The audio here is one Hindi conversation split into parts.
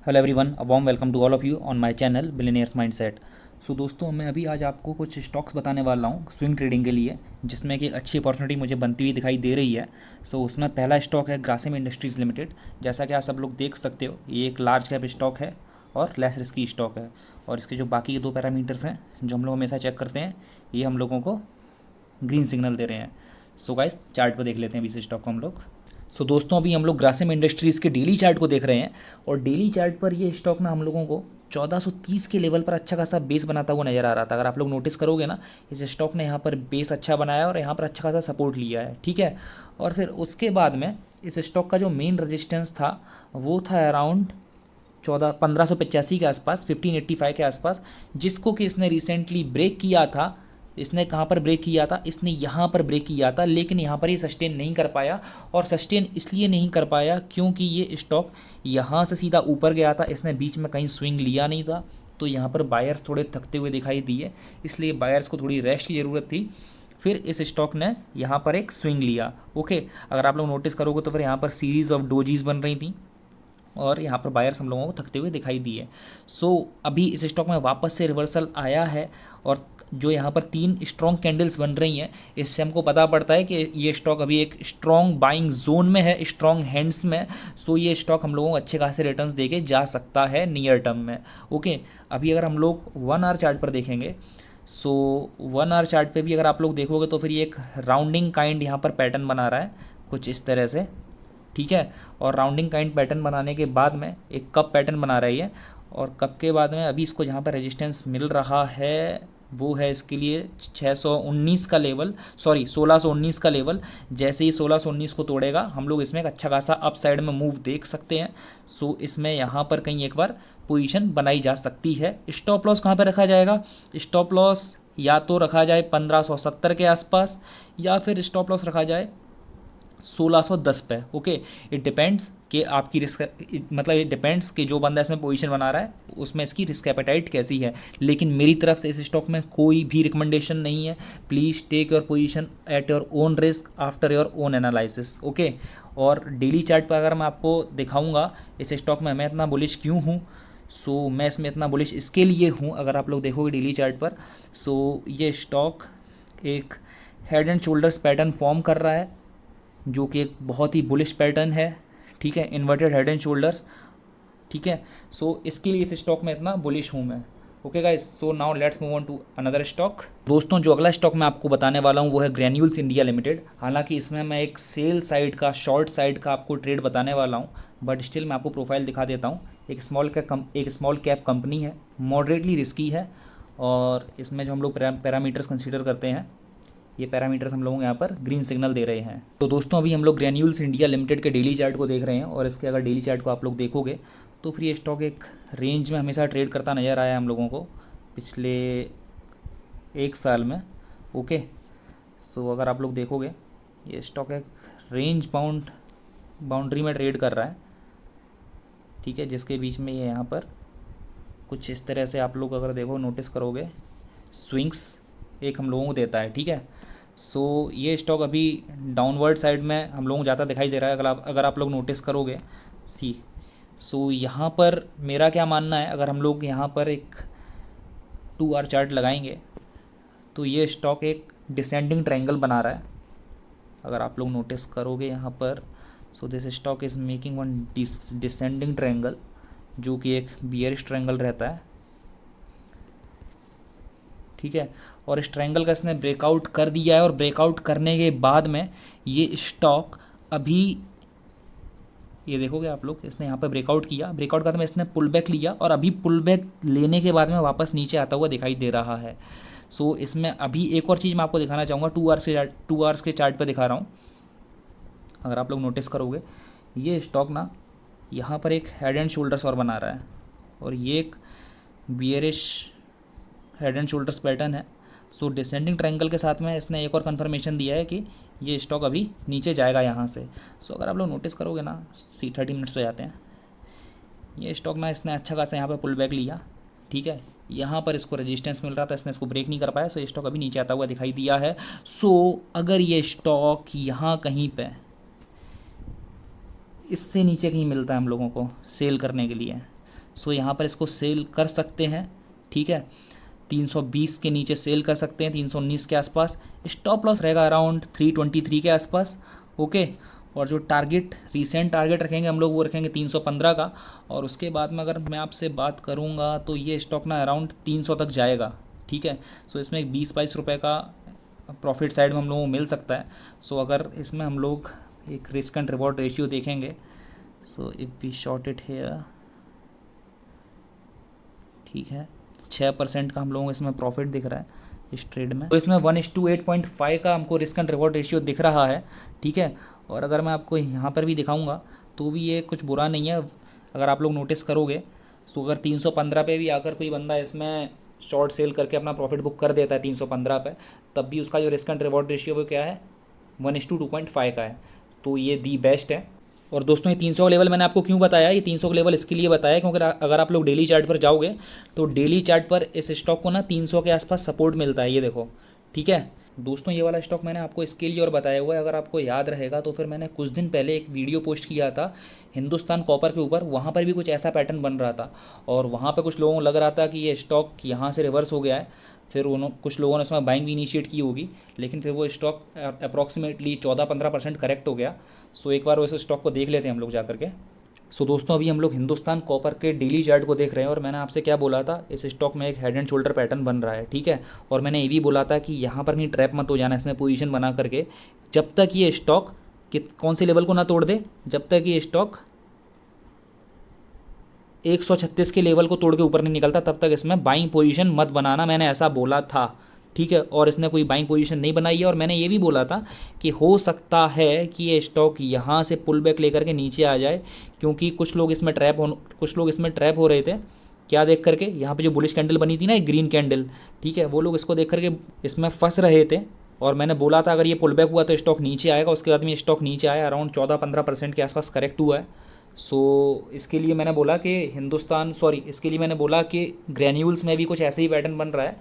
Hello everyone, a warm welcome to all of you on my channel billionaires mindset. So दोस्तों, मैं अभी आज आपको कुछ स्टॉक्स बताने वाला हूँ स्विंग ट्रेडिंग के लिए, जिसमें कि एक अच्छी अपॉर्चुनिटी मुझे बनती हुई दिखाई दे रही है। उसमें पहला स्टॉक है ग्रासिम इंडस्ट्रीज़ लिमिटेड। जैसा कि आप सब लोग देख सकते हो, ये एक लार्ज कैप स्टॉक है और लेस रिस्की स्टॉक है। और इसके जो बाकी के दो पैरामीटर्स हैं जो हम लोग हमेशा चेक करते हैं, ये हम लोगों को ग्रीन सिग्नल दे रहे हैं। गाइस, चार्ट पर देख लेते हैं अभी इस स्टॉक को हम लोग। दोस्तों, अभी हम लोग ग्रासिम इंडस्ट्रीज़ के डेली चार्ट को देख रहे हैं और डेली चार्ट पर ये स्टॉक ना हम लोगों को 1430 के लेवल पर अच्छा खासा बेस बनाता हुआ नज़र आ रहा था। अगर आप लोग नोटिस करोगे ना, इस स्टॉक ने यहाँ पर बेस अच्छा बनाया और यहाँ पर अच्छा खासा सपोर्ट लिया है, ठीक है। और फिर उसके बाद में इस स्टॉक का जो मेन रेजिस्टेंस था वो था अराउंड 1585 के आसपास, 1585 के आसपास, जिसको कि इसने रिसेंटली ब्रेक किया था। इसने कहाँ पर ब्रेक किया था? इसने यहाँ पर ब्रेक किया था, लेकिन यहाँ पर ये सस्टेन नहीं कर पाया। और सस्टेन इसलिए नहीं कर पाया क्योंकि ये स्टॉक यहाँ से सीधा ऊपर गया था, इसने बीच में कहीं स्विंग लिया नहीं था। तो यहाँ पर बायर्स थोड़े थकते हुए दिखाई दिए, इसलिए बायर्स को थोड़ी रेस्ट की ज़रूरत थी। फिर इस स्टॉक ने यहाँ पर एक स्विंग लिया। ओके, अगर आप लोग नोटिस करोगे तो फिर यहाँ पर सीरीज़ ऑफ डोजीज बन रही थी और यहाँ पर बायर्स हम लोगों को थकते हुए दिखाई दिए। अभी इस स्टॉक में वापस से रिवर्सल आया है और जो यहाँ पर तीन स्ट्रॉन्ग कैंडल्स बन रही हैं, इससे हमको पता पड़ता है कि ये स्टॉक अभी एक स्ट्रॉन्ग बाइंग जोन में है, स्ट्रॉन्ग हैंड्स में। ये स्टॉक हम लोगों को अच्छे खासे रिटर्न्स देके जा सकता है नियर टर्म में। ओके, अभी अगर हम लोग 1 आवर चार्ट पर देखेंगे, 1 आवर चार्ट पे भी अगर आप लोग देखोगे तो फिर ये एक राउंडिंग काइंड यहाँ पर पैटर्न बना रहा है कुछ इस तरह से, ठीक है। और राउंडिंग काइंड पैटर्न बनाने के बाद में एक कप पैटर्न बना रही है और कप के बाद में अभी इसको जहाँ पर रेजिस्टेंस मिल रहा है वो है इसके लिए 619 का लेवल, सॉरी 1619 का लेवल। जैसे ही 1619 को तोड़ेगा हम लोग इसमें एक अच्छा खासा अप साइड में मूव देख सकते हैं। इसमें यहाँ पर कहीं एक बार पोजीशन बनाई जा सकती है। स्टॉप लॉस कहाँ पर रखा जाएगा? स्टॉप लॉस या तो रखा जाए 1570 के आसपास, या फिर स्टॉप लॉस रखा जाए 1610 पे। ओके, इट डिपेंड्स कि आपकी रिस्क, मतलब इट डिपेंड्स कि जो बंदा इसमें पोजीशन बना रहा है उसमें इसकी रिस्क एपेटाइट कैसी है। लेकिन मेरी तरफ से इस स्टॉक में कोई भी रिकमेंडेशन नहीं है। Please take your position at your own risk after your own analysis. Okay, और डेली चार्ट पर अगर मैं आपको दिखाऊंगा इस स्टॉक में मैं इतना बुलिश क्यों हूँ, मैं इसमें इतना बुलिश इसके लिए हूँ। अगर आप लोग देखोगे डेली चार्ट पर, ये स्टॉक एक head and shoulders pattern form कर रहा है जो कि एक बहुत ही बुलिश पैटर्न है, ठीक है, इन्वर्टेड हेड एंड शोल्डर्स, ठीक है। इसके लिए इस स्टॉक में इतना बुलिश हूँ मैं। Okay guys, now let's move on to another stock. दोस्तों, जो अगला स्टॉक मैं आपको बताने वाला हूँ वो है ग्रैन्यूल्स इंडिया लिमिटेड। हालांकि इसमें मैं एक सेल साइड का, शॉर्ट साइड का आपको ट्रेड बताने वाला हूँ, बट स्टिल मैं आपको प्रोफाइल दिखा देता हूँ। एक स्मॉल कैप कंपनी है, मॉडरेटली रिस्की है, और इसमें जो हम लोग पैरामीटर्स कंसीडर करते हैं, ये पैरामीटर्स हम लोग यहाँ पर ग्रीन सिग्नल दे रहे हैं। दोस्तों, अभी हम लोग ग्रैन्यूल्स इंडिया लिमिटेड के डेली चार्ट को देख रहे हैं और इसके अगर डेली चार्ट को आप लोग देखोगे तो फिर ये स्टॉक एक रेंज में हमेशा ट्रेड करता नज़र आया हम लोगों को पिछले 1 साल में। ओके, अगर आप लोग देखोगे ये स्टॉक एक रेंज बाउंड्री में ट्रेड कर रहा है, ठीक है, जिसके बीच में ये यहाँ पर कुछ इस तरह से आप लोग अगर देखो, नोटिस करोगे, स्विंग्स एक हम लोगों को देता है, ठीक है। ये स्टॉक अभी डाउनवर्ड साइड में हम लोगों को ज़्यादा दिखाई दे रहा है। अगर आप लोग नोटिस करोगे, सी यहाँ पर मेरा क्या मानना है, अगर हम लोग यहाँ पर एक 2 आवर चार्ट लगाएंगे तो ये स्टॉक एक डिसेंडिंग ट्रायंगल बना रहा है। अगर आप लोग नोटिस करोगे यहाँ पर, this stock is making one descending triangle, जो कि एक बियरिश ट्रायंगल रहता है, ठीक है। और इस ट्रायंगल का इसने ब्रेकआउट कर दिया है और ब्रेकआउट करने के बाद में ये स्टॉक अभी, ये देखोगे आप लोग, इसने यहाँ पर ब्रेकआउट किया, ब्रेकआउट का में इसने पुल बैक लिया और अभी पुल बैक लेने के बाद में वापस नीचे आता हुआ दिखाई दे रहा है। इसमें अभी एक और चीज़ मैं आपको दिखाना चाहूँगा, 2 आवर्स के चार्ट पर दिखा रहा हूँ। अगर आप लोग नोटिस करोगे, ये स्टॉक ना यहाँ पर एक हेड एंड शोल्डर्स और बना रहा है और ये एक bearish head and shoulders pattern है। डिसेंडिंग ट्रायंगल के साथ में इसने एक और कंफर्मेशन दिया है कि ये स्टॉक अभी नीचे जाएगा यहाँ से। अगर आप लोग नोटिस करोगे ना, 30 मिनट्स पे जाते हैं, ये स्टॉक ना इसने अच्छा खासा यहाँ पे पुल बैक लिया, ठीक है। यहाँ पर इसको रेजिस्टेंस मिल रहा था, इसने इसको ब्रेक नहीं कर पाया, ये स्टॉक अभी नीचे आता हुआ दिखाई दिया है। अगर ये स्टॉक यहाँ कहीं पे इससे नीचे कहीं मिलता है हम लोगों को सेल करने के लिए, सो यहाँ पर इसको सेल कर सकते हैं, ठीक है। 320 के नीचे सेल कर सकते हैं, 319 के आसपास। स्टॉप लॉस रहेगा अराउंड 323 के आसपास, ओके। और जो टारगेट, रीसेंट टारगेट रखेंगे हम लोग, वो रखेंगे 315 का। और उसके बाद में अगर मैं आपसे बात करूँगा तो ये स्टॉक ना अराउंड 300 तक जाएगा, ठीक है। सो इसमें एक 20-22 रुपये का प्रॉफिट साइड में हम लोगों को मिल सकता है। सो अगर इसमें हम लोग एक रिस्क एंड रिवॉर्ड रेशियो देखेंगे, so if we short it here, ठीक है, 6% का हम लोगों को इसमें प्रॉफिट दिख रहा है इस ट्रेड में। तो इसमें 1:8.5 का हमको रिस्क एंड रिवॉर्ड रेशियो दिख रहा है, ठीक है। और अगर मैं आपको यहाँ पर भी दिखाऊंगा तो भी ये कुछ बुरा नहीं है, अगर आप लोग नोटिस करोगे। तो अगर 315 पे भी आकर कोई बंदा इसमें शॉर्ट सेल करके अपना प्रॉफिट बुक कर देता है 315 पे, तब भी उसका जो रिस्क एंड रिवॉर्ड रेशियो वो क्या है, 1:2.5 का है। तो ये दी बेस्ट है। और दोस्तों ये 300 का लेवल मैंने आपको क्यों बताया, ये 300 का लेवल इसके लिए बताया क्योंकि अगर आप लोग डेली चार्ट पर जाओगे तो डेली चार्ट पर इस स्टॉक को ना 300 के आसपास सपोर्ट मिलता है, ये देखो, ठीक है। दोस्तों ये वाला स्टॉक मैंने आपको इसके लिए और बताया हुआ है, अगर आपको याद रहेगा तो फिर मैंने कुछ दिन पहले एक वीडियो पोस्ट किया था हिंदुस्तान कॉपर के ऊपर, वहाँ पर भी कुछ ऐसा पैटर्न बन रहा था। और वहाँ पर कुछ लोगों को लग रहा था कि ये स्टॉक यहाँ से रिवर्स हो गया है, फिर कुछ लोगों ने उसमें बाइंग भी इनिशिएट की होगी, लेकिन फिर वो स्टॉक अप्रॉक्सीमेटली 14-15% करेक्ट हो गया। सो एक बार उस स्टॉक को देख लेते हैं हम लोग जा करके। सो दोस्तों अभी हम लोग हिंदुस्तान कॉपर के डेली चार्ट को देख रहे हैं, और मैंने आपसे क्या बोला था, इस स्टॉक में एक हेड एंड शोल्डर पैटर्न बन रहा है, ठीक है। और मैंने ये भी बोला था कि यहाँ पर नहीं ट्रैप मत हो जाना इसमें पोजीशन बना करके, जब तक ये स्टॉक कौन से लेवल को ना तोड़ दे, जब तक ये स्टॉक 136 के लेवल को तोड़ के ऊपर नहीं निकलता तब तक इसमें बाइंग पोजीशन मत बनाना, मैंने ऐसा बोला था, ठीक है। और इसने कोई बाइंग पोजीशन नहीं बनाई है। और मैंने ये भी बोला था कि हो सकता है कि ये स्टॉक यहाँ से पुल बैक लेकर के नीचे आ जाए, क्योंकि कुछ लोग इसमें ट्रैप हो रहे थे। क्या देख करके, यहाँ पे जो बुलिश कैंडल बनी थी ना, एक ग्रीन कैंडल, ठीक है, वो लोग इसको देख करके इसमें फंस रहे थे। और मैंने बोला था अगर ये पुल बैक हुआ तो स्टॉक नीचे आएगा। उसके बाद में स्टॉक नीचे आया, अराउंड 14-15% के आसपास करेक्ट हुआ है। सो इसके लिए मैंने बोला कि इसके लिए मैंने बोला कि ग्रैन्यूल्स में भी कुछ ऐसे ही पैटर्न बन रहा है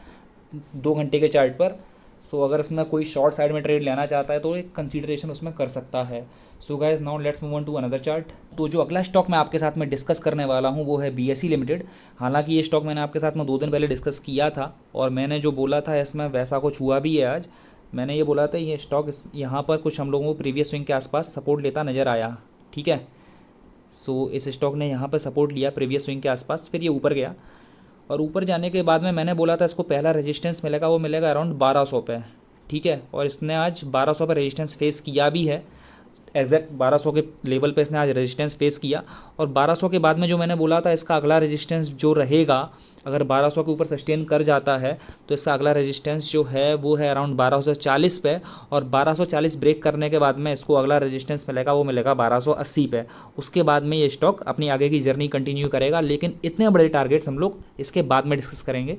2 घंटे के चार्ट पर। सो अगर इसमें कोई शॉर्ट साइड में ट्रेड लेना चाहता है तो एक कंसीडरेशन उसमें कर सकता है। So guys now let's move on to another chart. तो जो अगला स्टॉक मैं आपके साथ में डिस्कस करने वाला हूँ वो है BSE लिमिटेड। हालांकि ये स्टॉक मैंने आपके साथ में 2 दिन पहले डिस्कस किया था, और मैंने जो बोला था इसमें वैसा कुछ हुआ भी है आज। मैंने ये बोला था ये स्टॉक यहाँ पर कुछ हम लोगों को प्रीवियस स्विंग के आसपास सपोर्ट लेता नज़र आया, ठीक है। सो इस स्टॉक ने यहाँ पर सपोर्ट लिया प्रीवियस स्विंग के आसपास, फिर ये ऊपर गया। और ऊपर जाने के बाद में मैंने बोला था इसको पहला रेजिस्टेंस मिलेगा, वो मिलेगा अराउंड 1200 पे, ठीक है। और इसने आज 1200 पे रेजिस्टेंस फेस किया भी है, एग्जैक्ट 1200 के लेवल पे इसने आज रेजिस्टेंस फेस किया। और 1200 के बाद में जो मैंने बोला था इसका अगला रेजिस्टेंस जो रहेगा, अगर 1200 के ऊपर सस्टेन कर जाता है तो इसका अगला रेजिस्टेंस जो है वो है अराउंड 1240 पे। और 1240 ब्रेक करने के बाद में इसको अगला रेजिस्टेंस मिलेगा, वो मिलेगा 1280 पे। उसके बाद में ये स्टॉक अपनी आगे की जर्नी कंटिन्यू करेगा, लेकिन इतने बड़े टारगेट्स हम लोग इसके बाद में डिस्कस करेंगे,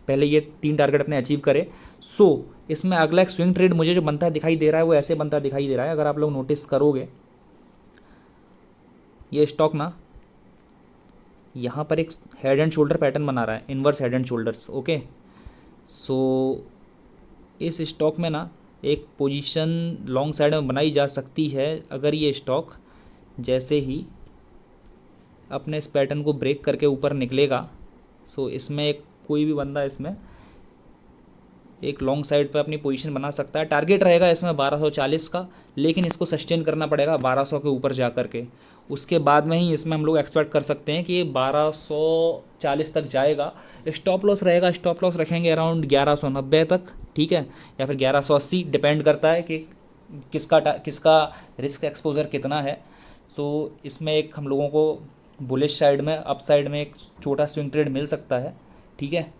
पहले ये 3 टारगेट अपने अचीव करे। सो इसमें अगला एक स्विंग ट्रेड मुझे जो बनता दिखाई दे रहा है वो ऐसे बनता दिखाई दे रहा है, अगर आप लोग नोटिस करोगे ये स्टॉक ना यहाँ पर एक हेड एंड शोल्डर पैटर्न बना रहा है, inverse head and shoulders, okay. So इस स्टॉक में ना एक पोजीशन लॉन्ग साइड में बनाई जा सकती है अगर ये स्टॉक जैसे ही अपने इस पैटर्न को ब्रेक करके ऊपर निकलेगा। सो इसमें एक कोई भी बंदा इसमें एक लॉन्ग साइड पे अपनी पोजीशन बना सकता है। टारगेट रहेगा इसमें 1240 का, लेकिन इसको सस्टेन करना पड़ेगा 1200 के ऊपर जा कर के। उसके बाद में ही इसमें हम लोग एक्सपेक्ट कर सकते हैं कि 1240 तक जाएगा। स्टॉप लॉस रहेगा, स्टॉप लॉस रखेंगे अराउंड 1190 तक, ठीक है, या फिर 1180, डिपेंड करता है कि किसका रिस्क एक्सपोजर कितना है। सो इसमें एक हम लोगों को बुलिश साइड में, अप साइड में एक छोटा स्विंग ट्रेड मिल सकता है, ठीक है।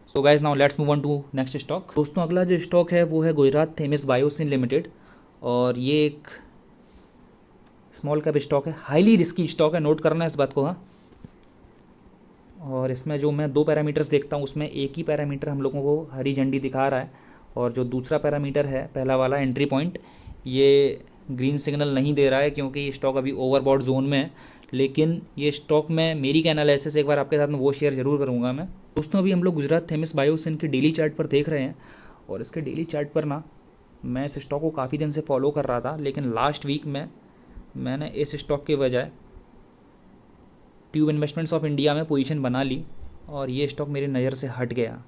So guys now let's move on to next stock. दोस्तों अगला जो स्टॉक है वो है गुजरात थेमिस बायोसिन लिमिटेड, और ये एक स्मॉल कैप स्टॉक है, हाईली रिस्की स्टॉक है, नोट करना है इस बात को, हाँ। और इसमें जो मैं 2 पैरामीटर्स देखता हूँ उसमें एक ही पैरामीटर हम लोगों को हरी झंडी दिखा रहा है, और जो दूसरा पैरामीटर है पहला वाला एंट्री पॉइंट, ये ग्रीन सिग्नल नहीं दे रहा है क्योंकि ये स्टॉक अभी ओवरबॉट जोन में है। लेकिन ये स्टॉक में मेरी क्या एनालिसिस एक बार आपके साथ में वो शेयर ज़रूर करूँगा मैं। दोस्तों अभी हम लोग गुजरात थेमिस बायोसिन के डेली चार्ट पर देख रहे हैं, और इसके डेली चार्ट पर ना मैं इस स्टॉक को काफ़ी दिन से फॉलो कर रहा था, लेकिन लास्ट वीक में मैंने इस स्टॉक के बजाय ट्यूब इन्वेस्टमेंट्स ऑफ इंडिया में पोजीशन बना ली और ये स्टॉक मेरी नज़र से हट गया।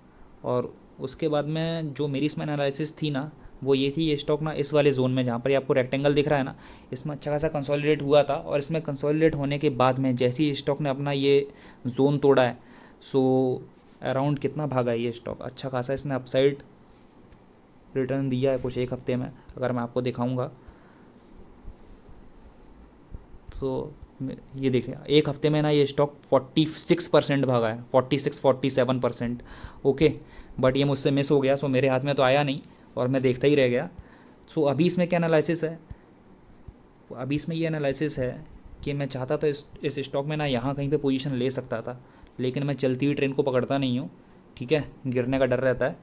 और उसके बाद में जो मेरी इसमें एनालिसिस थी ना, वो ये थी, ये स्टॉक ना इस वाले जोन में जहाँ पर ये आपको रेक्टेंगल दिख रहा है ना, इसमें अच्छा खासा कंसोलिडेट हुआ था। और इसमें कंसोलिडेट होने के बाद में जैसे ही स्टॉक ने अपना ये जोन तोड़ा है, सो अराउंड कितना भागा है ये स्टॉक, अच्छा खासा इसने अपसाइड रिटर्न दिया है कुछ एक हफ्ते में। अगर मैं आपको दिखाऊंगा तो ये देखिए, एक हफ्ते में ना ये स्टॉक 46% भागा है, 47%। ओके, बट ये मुझसे मिस हो गया, सो मेरे हाथ में तो आया नहीं और मैं देखता ही रह गया। सो अभी इसमें क्या एनालिसिस है, अभी इसमें ये एनालिसिस है कि मैं चाहता तो इस स्टॉक में ना यहाँ कहीं पे पोजीशन ले सकता था, लेकिन मैं चलती हुई ट्रेन को पकड़ता नहीं हूँ, ठीक है, गिरने का डर रहता है।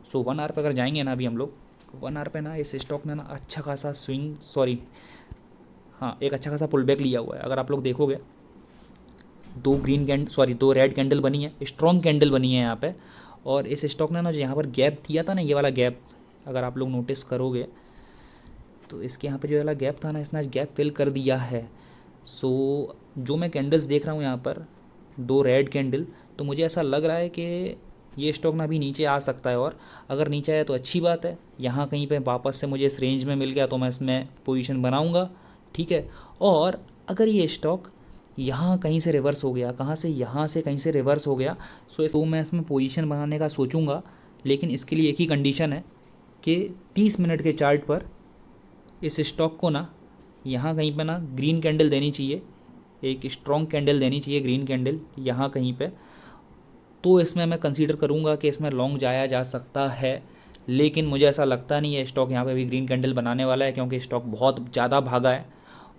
सो 1 आवर पे अगर जाएंगे ना, अभी हम लोग 1 आवर पे ना इस स्टॉक में ना अच्छा खासा एक अच्छा खासा पुल बैक लिया हुआ है। अगर आप लोग देखोगे, दो रेड कैंडल बनी है, स्ट्रॉन्ग कैंडल बनी है यहाँ पे। और इस स्टॉक ने ना जो यहाँ पर गैप दिया था ना, ये वाला गैप अगर आप लोग नोटिस करोगे तो इसके यहाँ पे जो वाला गैप था ना, इसने आज गैप फिल कर दिया है। सो जो मैं कैंडल्स देख रहा हूँ यहाँ पर, 2 रेड कैंडल, तो मुझे ऐसा लग रहा है कि ये स्टॉक ना अभी नीचे आ सकता है। और अगर नीचे आया तो अच्छी बात है, यहाँ कहीं पे वापस से मुझे इस रेंज में मिल गया तो मैं इसमें पोजीशन बनाऊँगा, ठीक है। और अगर ये स्टॉक यहाँ कहीं से रिवर्स हो गया, कहाँ से, यहाँ से कहीं से रिवर्स हो गया, तो मैं इसमें पोजीशन बनाने का सोचूंगा। लेकिन इसके लिए एक ही कंडीशन है कि 30 मिनट के चार्ट पर इस स्टॉक को ना यहाँ कहीं पे ना ग्रीन कैंडल देनी चाहिए, एक स्ट्रॉन्ग कैंडल देनी चाहिए, ग्रीन कैंडल यहाँ कहीं पे, तो इसमें मैं कंसीडर करूँगा कि इसमें लॉन्ग जाया जा सकता है। लेकिन मुझे ऐसा लगता नहीं है स्टॉक यहाँ पे भी ग्रीन कैंडल बनाने वाला है, क्योंकि स्टॉक बहुत ज़्यादा भागा है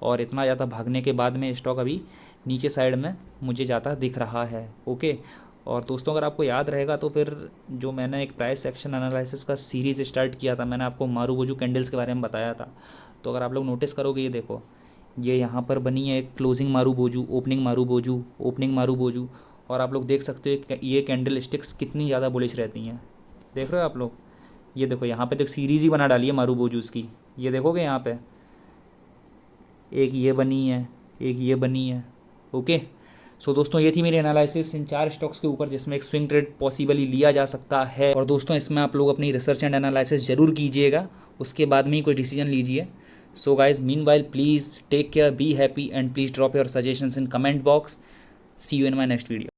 और इतना ज़्यादा भागने के बाद में स्टॉक अभी नीचे साइड में मुझे जाता दिख रहा है। ओके, और दोस्तों अगर आपको याद रहेगा तो फिर जो मैंने एक प्राइस एक्शन एनालिसिस का सीरीज़ स्टार्ट किया था, मैंने आपको मारूबोजू कैंडल्स के बारे में बताया था। तो अगर आप लोग नोटिस करोगे, ये देखो, ये यहाँ पर बनी है closing marubozu, opening marubozu, opening marubozu. और आप लोग देख सकते हो ये कैंडल स्टिक्स कितनी ज़्यादा बुलिश रहती हैं, देख रहे हो आप लोग। ये देखो यहाँ पे तो सीरीज़ ही बना डाली है मारूबोजूज़ की, ये देखोगे यहाँ पे एक ये बनी है, एक ये बनी है। ओके, सो दोस्तों ये थी मेरी एनालिसिस इन 4 स्टॉक्स के ऊपर जिसमें एक स्विंग ट्रेड पॉसिबली लिया जा सकता है। और दोस्तों इसमें आप लोग अपनी रिसर्च एंड एनालिसिस ज़रूर कीजिएगा, उसके बाद में ही कोई डिसीजन लीजिए। So guys, meanwhile please take care, be happy and please drop your suggestions in comment box. See you in my next video.